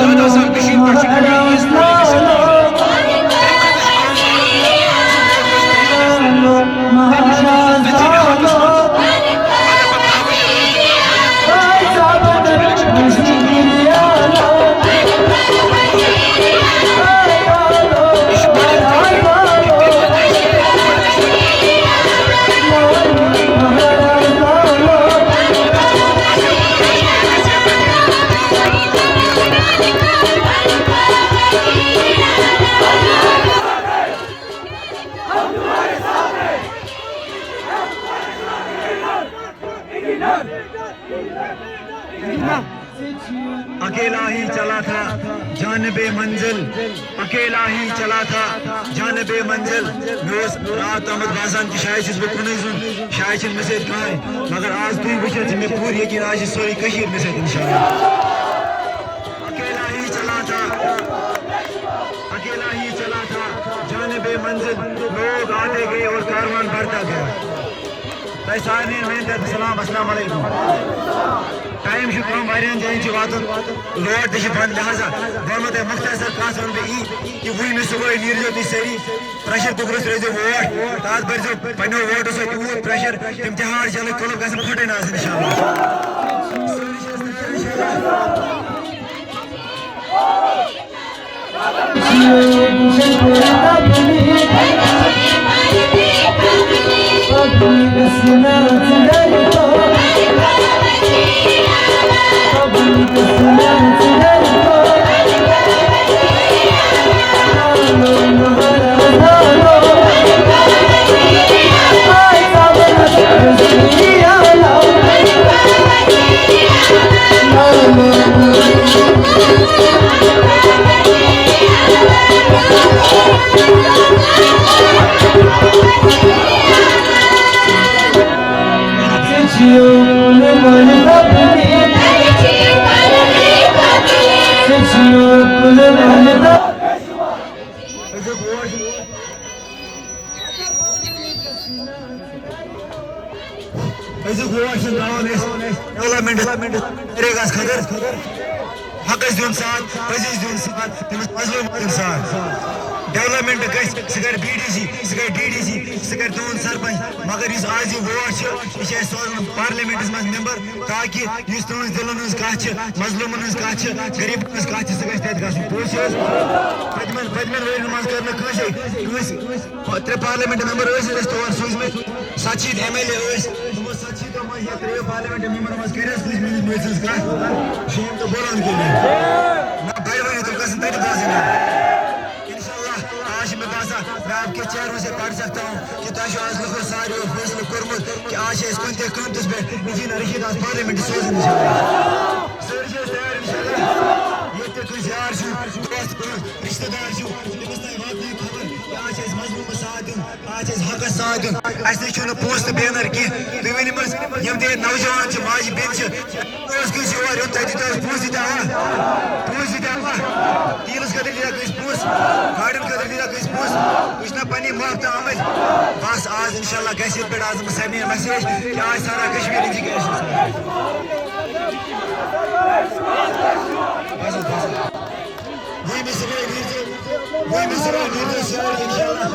ज़्यादा सा कशीर पर कभी इस बोली के साथ अकेला ही चला था जानबे मंजिल, अकेला ही चला था जानबे मंजिल। रात अहमद बाजान की शायद बह कुन शायद मे सत कहें, मगर आज तुम वो मे पूरी यकीन आज सोरी कशीर मे सत इंशाल्लाह। अकेला ही चला था, अकेला ही चला था जानबे मंजिल। लोग आते गए और कारवान बढ़ता गया। सारे सलाम अस्सलाम वालेकुम। टाइम कम वारियान जायन वात रोड तक बंद, लिहाजा वो तुम मुख्तसर कत वन बह कि वह सुबह नीरजो तुम सारी प्रेशर कुकरस रोजो वोट तथ भरजो पनो वोटो सो तूत प्रेशर तम तिहाड़ जल क्लब ग फुटन आज इंशाल्लाह। डेवलपमेंट खतर हकस दिन साथ पजिस दिन साथ तमिस मजलूम दिन साथ डेवलपमेंट गई सह कर BDC सह कर DDC सह कर तुन सरपंच, मगर इस आज वोट यह सोजन पार्लियामेंटस मज मेंबर ताकि तुन दिलन हज कत मजलूमन हज कत गरीबन हज कत सह गन पोस पदमन वन मज कर त्रे पार्लियामेंट मेंबर तौर सूजम 70 MLA तमो 70 त्रे पार्लियामेंट मेंबर मज कर शेम तो बोलान के लिए ना बड़ वन तुम कसन तक इंशाल्लाह। आज मैं बासा मैं आपके चेहरों से पढ़ सकता हूँ कि ताश आज लोगों सारे फैसले कर्मुत कि आज इस कुंते कामतस पे इंजीनियर रशीद आज पार्लियामेंट सोज इंशाल्लाह। सरजे तैयार इंशाल्लाह। ये ते कुछ यार छु दोस्त रिश्तेदार छु तमस तक बात नहीं खबर कि आज इस मजलूम साथ दिन आज इस हक साथ दिन ऐसे छु न पोस्ट बैनर की तु वन मस यम दे नौजवान छु माज बेन छु दोस्त किस और यो तति तो पोस्ट दावा तीलस कदर दिया किस पोस्ट गार्डन कदर दिया किस पोस्ट कुछ ना पानी मुफ्त आमद बस आज इंशाल्लाह गैसियत पे आजम सैनी मैसेज कि आज सारा कश्मीर एजुकेशन वही मिसरे इंशाल्लाह।